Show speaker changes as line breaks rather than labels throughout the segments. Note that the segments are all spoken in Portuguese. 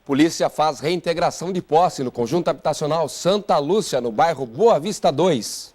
Polícia faz reintegração de posse no conjunto habitacional Santa Lúcia, no bairro Boa Vista 2.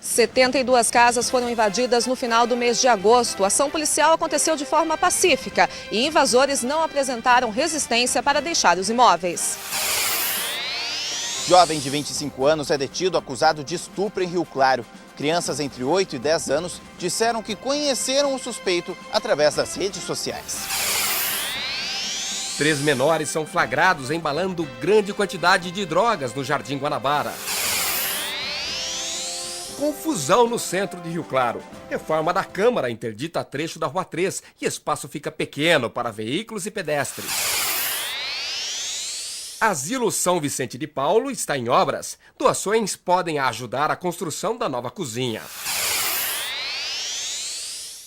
72 casas foram invadidas no final do mês de agosto. A ação policial aconteceu de forma pacífica e invasores não apresentaram resistência para deixar os imóveis.
Jovem de 25 anos é detido acusado de estupro em Rio Claro. Crianças entre 8 e 10 anos disseram que conheceram o suspeito através das redes sociais.
3 menores são flagrados embalando grande quantidade de drogas no Jardim Guanabara. Confusão no centro de Rio Claro. Reforma da Câmara interdita trecho da Rua 3 e espaço fica pequeno para veículos e pedestres. Asilo São Vicente de Paulo está em obras. Doações podem ajudar a construção da nova cozinha.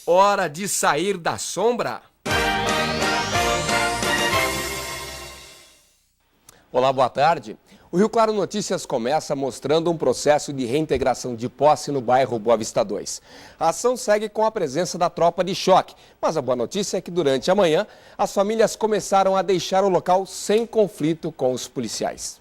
Hora de sair da sombra. Olá, boa tarde. O Rio Claro Notícias começa mostrando um processo de reintegração de posse no bairro Boa Vista 2. A ação segue com a presença da tropa de choque, mas a boa notícia é que durante a manhã as famílias começaram a deixar o local sem conflito com os policiais.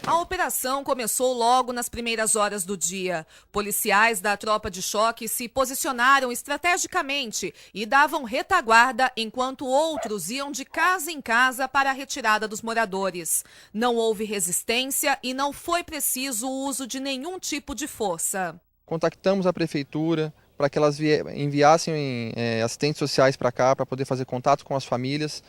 A operação começou logo nas primeiras horas do dia. Policiais da tropa de choque se posicionaram estrategicamente e davam retaguarda enquanto outros iam de casa em casa para a retirada dos moradores. Não houve resistência e não foi preciso o uso de nenhum tipo de força.
Contactamos a prefeitura para que elas enviassem assistentes sociais para cá, para poder fazer contato com as famílias.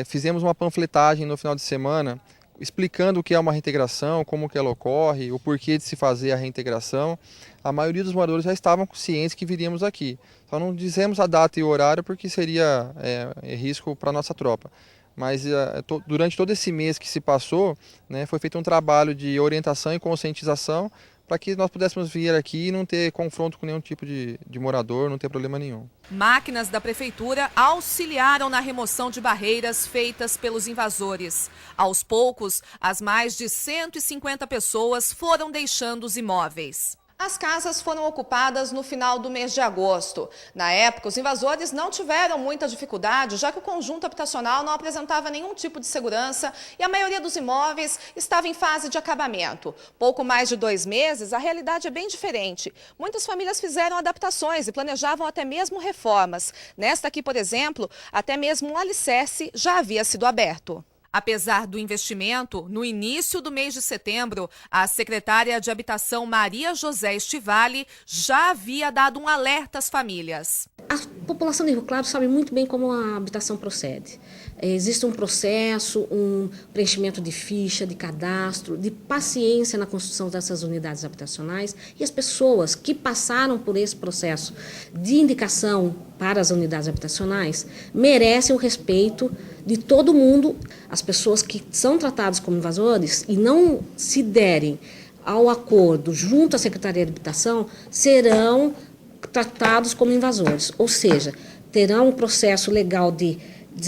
Fizemos uma panfletagem no final de semana explicando o que é uma reintegração, como que ela ocorre, o porquê de se fazer a reintegração. A maioria dos moradores já estavam cientes que viríamos aqui. Só não dizemos a data e o horário porque seria risco para a nossa tropa. Mas durante todo esse mês que se passou, foi feito um trabalho de orientação e conscientização para que nós pudéssemos vir aqui e não ter confronto com nenhum tipo de morador, não ter problema nenhum.
Máquinas da prefeitura auxiliaram na remoção de barreiras feitas pelos invasores. Aos poucos, as mais de 150 pessoas foram deixando os imóveis. As casas foram ocupadas no final do mês de agosto. Na época, os invasores não tiveram muita dificuldade, já que o conjunto habitacional não apresentava nenhum tipo de segurança e a maioria dos imóveis estava em fase de acabamento. Pouco mais de 2 meses, a realidade é bem diferente. Muitas famílias fizeram adaptações e planejavam até mesmo reformas. Nesta aqui, por exemplo, até mesmo um alicerce já havia sido aberto. Apesar do investimento, no início do mês de setembro, a secretária de Habitação Maria José Estivali já havia dado um alerta às famílias.
A população de Rio Claro sabe muito bem como a habitação procede. Existe um processo, um preenchimento de ficha, de cadastro, de paciência na construção dessas unidades habitacionais e as pessoas que passaram por esse processo de indicação para as unidades habitacionais merecem o respeito de todo mundo. As pessoas que são tratadas como invasores e não se derem ao acordo junto à Secretaria de Habitação serão tratados como invasores, ou seja, terão um processo legal de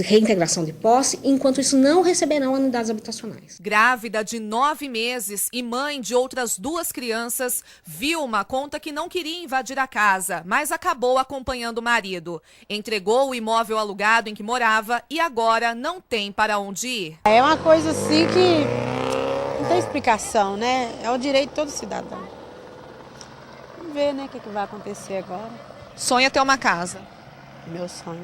reintegração de posse, enquanto isso não receberão unidades habitacionais.
Grávida de 9 meses e mãe de outras 2 crianças, Vilma conta que não queria invadir a casa, mas acabou acompanhando o marido. Entregou o imóvel alugado em que morava e agora não tem para onde ir.
É uma coisa assim que não tem explicação, né? É o direito de todo cidadão. Vamos ver, né, o que vai acontecer agora.
Sonha ter uma casa.
Meu sonho.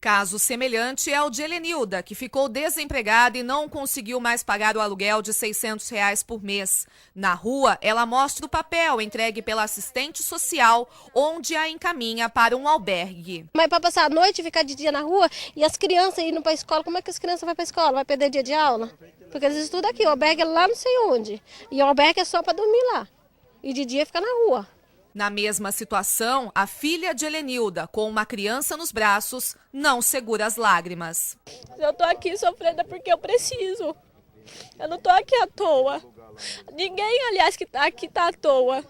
Caso semelhante é ao de Helenilda, que ficou desempregada e não conseguiu mais pagar o aluguel de R$600 por mês. Na rua, ela mostra o papel entregue pela assistente social, onde a encaminha para um albergue.
Mas para passar a noite e ficar de dia na rua e as crianças indo para a escola, como é que as crianças vão para a escola? Vai perder dia de aula? Porque eles estudam aqui, o albergue é lá não sei onde. E o albergue é só para dormir lá. E de dia fica na rua.
Na mesma situação, a filha de Helenilda, com uma criança nos braços, não segura as lágrimas.
Eu tô aqui sofrendo porque eu preciso. Eu não tô aqui à toa. Ninguém, aliás, que tá aqui tá à toa.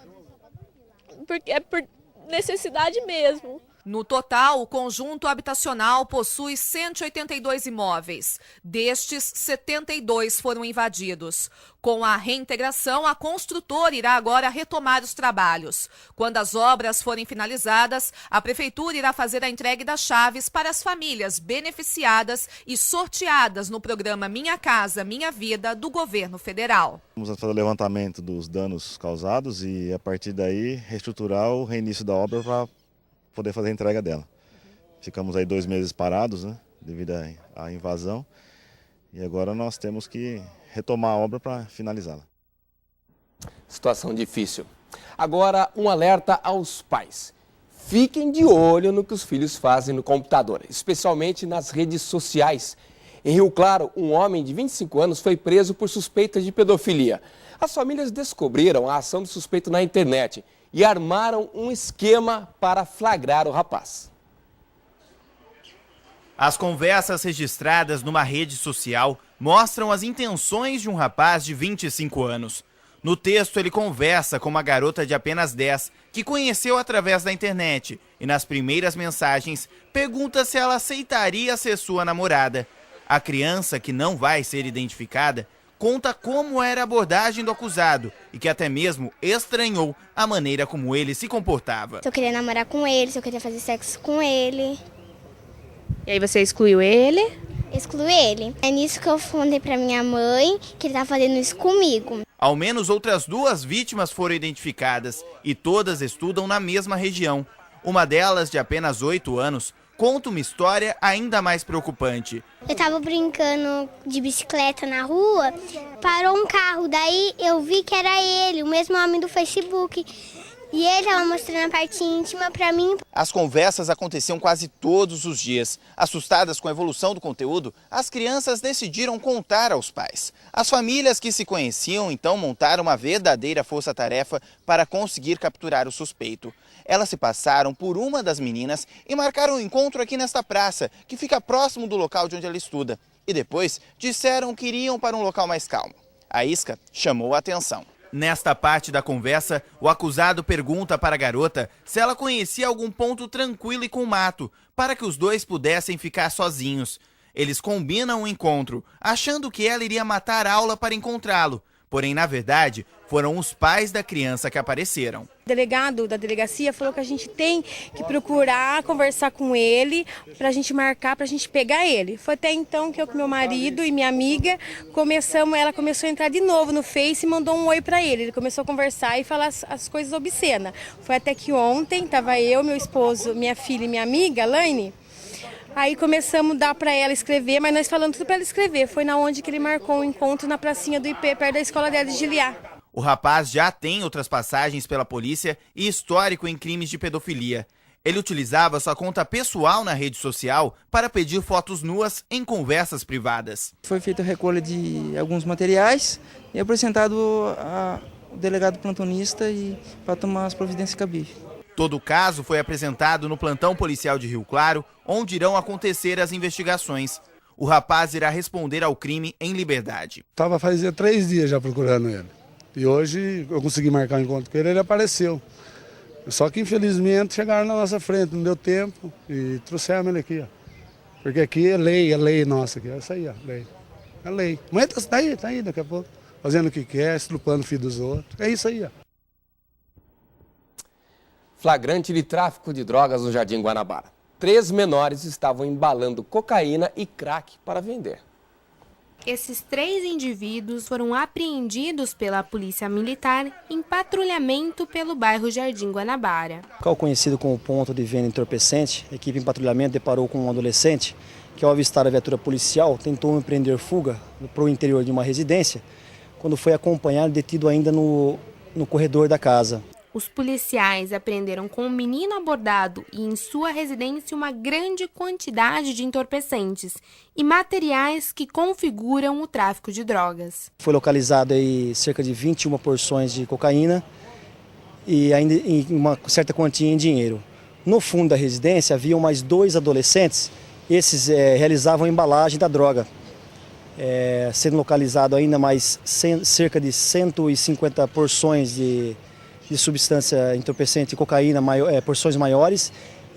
Porque é por necessidade mesmo.
No total, o conjunto habitacional possui 182 imóveis. Destes, 72 foram invadidos. Com a reintegração, a construtora irá agora retomar os trabalhos. Quando as obras forem finalizadas, a Prefeitura irá fazer a entrega das chaves para as famílias beneficiadas e sorteadas no programa Minha Casa, Minha Vida, do governo federal.
Vamos fazer o levantamento dos danos causados e, a partir daí, reestruturar o reinício da obra para poder fazer a entrega dela. Ficamos aí 2 meses parados, né, devido à invasão, e agora nós temos que retomar a obra para finalizá-la.
Situação difícil. Agora, um alerta aos pais. Fiquem de olho no que os filhos fazem no computador, especialmente nas redes sociais. Em Rio Claro, um homem de 25 anos foi preso por suspeita de pedofilia. As famílias descobriram a ação do suspeito na internet e armaram um esquema para flagrar o rapaz.
As conversas registradas numa rede social mostram as intenções de um rapaz de 25 anos. No texto, ele conversa com uma garota de apenas 10, que conheceu através da internet, e nas primeiras mensagens pergunta se ela aceitaria ser sua namorada. A criança, que não vai ser identificada, conta como era a abordagem do acusado e que até mesmo estranhou a maneira como ele se comportava.
Se eu queria namorar com ele, se eu queria fazer sexo com ele.
E aí você excluiu ele?
Excluí ele. É nisso que eu falei pra minha mãe que ele tá fazendo isso comigo.
Ao menos outras 2 vítimas foram identificadas e todas estudam na mesma região. Uma delas, de apenas 8 anos, conta uma história ainda mais preocupante.
Eu tava brincando de bicicleta na rua, parou um carro, daí eu vi que era ele, o mesmo homem do Facebook. E ele estava mostrando a parte íntima para mim.
As conversas aconteciam quase todos os dias. Assustadas com a evolução do conteúdo, as crianças decidiram contar aos pais. As famílias que se conheciam então montaram uma verdadeira força-tarefa para conseguir capturar o suspeito. Elas se passaram por uma das meninas e marcaram um encontro aqui nesta praça, que fica próximo do local de onde ela estuda. E depois disseram que iriam para um local mais calmo. A isca chamou a atenção. Nesta parte da conversa, o acusado pergunta para a garota se ela conhecia algum ponto tranquilo e com mato, para que os dois pudessem ficar sozinhos. Eles combinam o encontro, achando que ela iria matar a aula para encontrá-lo. Porém, na verdade, foram os pais da criança que apareceram.
O delegado da delegacia falou que a gente tem que procurar conversar com ele para a gente marcar, para a gente pegar ele. Foi até então que eu com meu marido e minha amiga ela começou a entrar de novo no Face e mandou um oi para ele. Ele começou a conversar e falar as coisas obscenas. Foi até que ontem estava eu, meu esposo, minha filha e minha amiga, Laine. Aí começamos a dar para ela escrever, mas nós falamos tudo para ela escrever. Foi na onde que ele marcou um encontro na pracinha do IP, perto da escola dela de Giliá.
O rapaz já tem outras passagens pela polícia e histórico em crimes de pedofilia. Ele utilizava sua conta pessoal na rede social para pedir fotos nuas em conversas privadas.
Foi feita a recolha de alguns materiais e apresentado ao delegado plantonista para tomar as providências cabíveis.
Todo o caso foi apresentado no plantão policial de Rio Claro, onde irão acontecer as investigações. O rapaz irá responder ao crime em liberdade.
Estava fazia 3 dias já procurando ele. E hoje eu consegui marcar um encontro com ele, ele apareceu. Só que infelizmente chegaram na nossa frente, não deu tempo e trouxeram ele aqui, ó. Porque aqui é lei nossa aqui, é isso aí, ó, lei. É lei. Mas tá aí daqui a pouco, fazendo o que quer, estrupando o filho dos outros. É isso aí, ó.
Flagrante de tráfico de drogas no Jardim Guanabara. 3 menores estavam embalando cocaína e crack para vender.
Esses 3 indivíduos foram apreendidos pela Polícia Militar em patrulhamento pelo bairro Jardim Guanabara.
Local conhecido como ponto de venda entorpecente, a equipe em patrulhamento deparou com um adolescente que, ao avistar a viatura policial, tentou empreender fuga para o interior de uma residência, quando foi acompanhado e detido ainda no corredor da casa.
Os policiais apreenderam com o menino abordado e em sua residência uma grande quantidade de entorpecentes e materiais que configuram o tráfico de drogas.
Foi localizado aí cerca de 21 porções de cocaína e ainda em uma certa quantia em dinheiro. No fundo da residência haviam mais 2 adolescentes, esses realizavam a embalagem da droga. Sendo localizado ainda mais cerca de 150 porções de substância entorpecente e cocaína, porções maiores,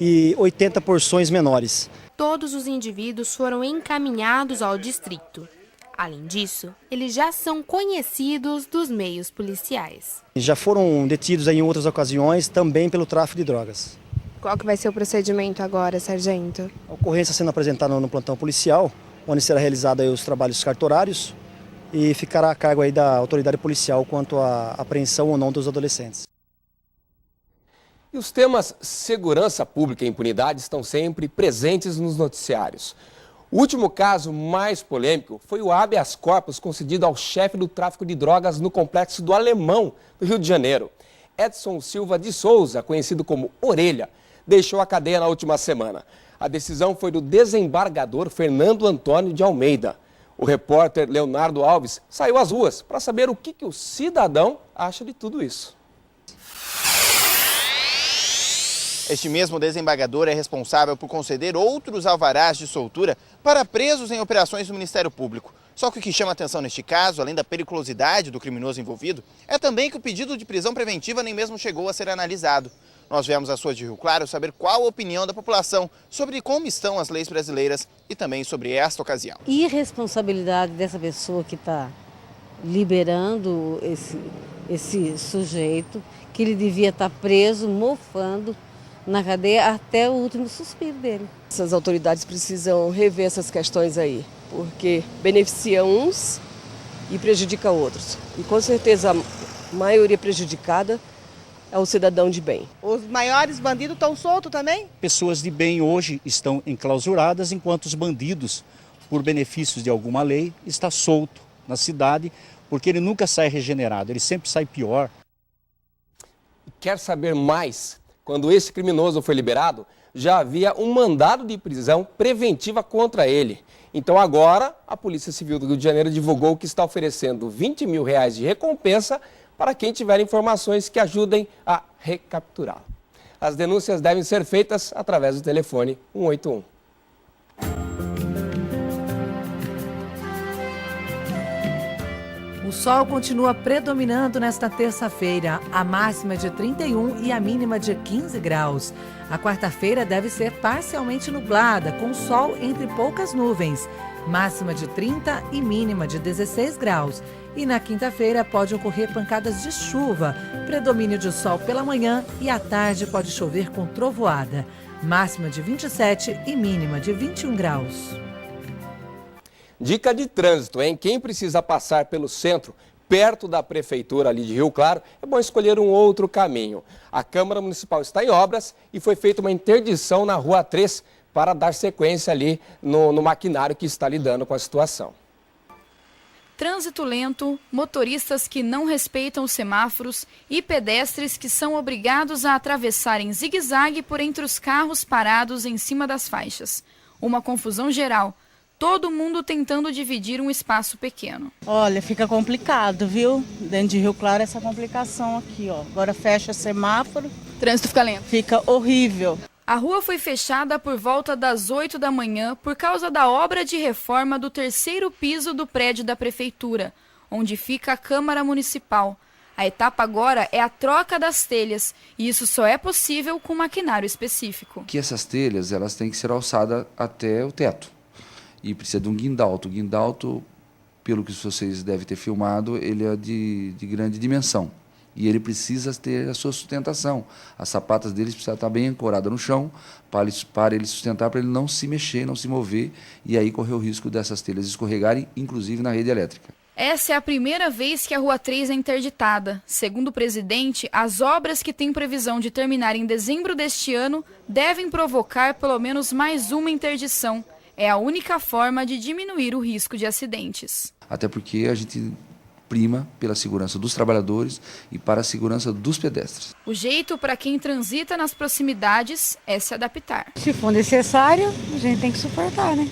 e 80 porções menores.
Todos os indivíduos foram encaminhados ao distrito. Além disso, eles já são conhecidos dos meios policiais.
Já foram detidos em outras ocasiões também pelo tráfico de drogas.
Qual que vai ser o procedimento agora, sargento?
A ocorrência sendo apresentada no plantão policial, onde será realizado os trabalhos cartorários e ficará a cargo aí da autoridade policial quanto à apreensão ou não dos adolescentes.
E os temas segurança pública e impunidade estão sempre presentes nos noticiários. O último caso mais polêmico foi o habeas corpus concedido ao chefe do tráfico de drogas no Complexo do Alemão, no Rio de Janeiro. Edson Silva de Souza, conhecido como Orelha, deixou a cadeia na última semana. A decisão foi do desembargador Fernando Antônio de Almeida. O repórter Leonardo Alves saiu às ruas para saber o que o cidadão acha de tudo isso.
Este mesmo desembargador é responsável por conceder outros alvarás de soltura para presos em operações do Ministério Público. Só que o que chama atenção neste caso, além da periculosidade do criminoso envolvido, é também que o pedido de prisão preventiva nem mesmo chegou a ser analisado. Nós viemos às ruas de Rio Claro saber qual a opinião da população sobre como estão as leis brasileiras e também sobre esta ocasião.
Irresponsabilidade dessa pessoa que está liberando esse sujeito, que ele devia estar preso, mofando na cadeia até o último suspiro dele.
Essas autoridades precisam rever essas questões aí, porque beneficia uns e prejudica outros. E com certeza a maioria prejudicada é o cidadão de bem.
Os maiores bandidos estão soltos também?
Pessoas de bem hoje estão enclausuradas, enquanto os bandidos, por benefícios de alguma lei, estão soltos na cidade, porque ele nunca sai regenerado, ele sempre sai pior.
Quer saber mais? Quando esse criminoso foi liberado, já havia um mandado de prisão preventiva contra ele. Então agora, a Polícia Civil do Rio de Janeiro divulgou que está oferecendo R$20 mil de recompensa para quem tiver informações que ajudem a recapturá-lo. As denúncias devem ser feitas através do telefone 181.
O sol continua predominando nesta terça-feira, a máxima de 31 e a mínima de 15 graus. A quarta-feira deve ser parcialmente nublada, com sol entre poucas nuvens, máxima de 30 e mínima de 16 graus. E na quinta-feira pode ocorrer pancadas de chuva, predomínio de sol pela manhã e à tarde pode chover com trovoada, máxima de 27 e mínima de 21 graus.
Dica de trânsito, hein? Quem precisa passar pelo centro, perto da prefeitura ali de Rio Claro, é bom escolher um outro caminho. A Câmara Municipal está em obras e foi feita uma interdição na Rua 3 para dar sequência ali no maquinário que está lidando com a situação.
Trânsito lento, motoristas que não respeitam os semáforos e pedestres que são obrigados a atravessar em zigue-zague por entre os carros parados em cima das faixas. Uma confusão geral. Todo mundo tentando dividir um espaço pequeno.
Olha, fica complicado, viu? Dentro de Rio Claro, essa complicação aqui, ó. Agora fecha semáforo.
Trânsito fica lento.
Fica horrível.
A rua foi fechada por volta das 8 da manhã por causa da obra de reforma do terceiro piso do prédio da prefeitura, onde fica a Câmara Municipal. A etapa agora é a troca das telhas, e isso só é possível com maquinário específico.
Que essas telhas, elas têm que ser alçadas até o teto. E precisa de um guindalto. O guindalto, pelo que vocês devem ter filmado, ele é de grande dimensão. E ele precisa ter a sua sustentação. As sapatas deles precisam estar bem ancoradas no chão para ele sustentar, para ele não se mexer, não se mover e aí correr o risco dessas telhas escorregarem, inclusive na rede elétrica.
Essa é a primeira vez que a Rua 3 é interditada. Segundo o presidente, as obras que têm previsão de terminar em dezembro deste ano devem provocar pelo menos mais uma interdição. É a única forma de diminuir o risco de acidentes.
Até porque a gente prima pela segurança dos trabalhadores e para a segurança dos pedestres.
O jeito para quem transita nas proximidades é se adaptar.
Se for necessário, a gente tem que suportar, né?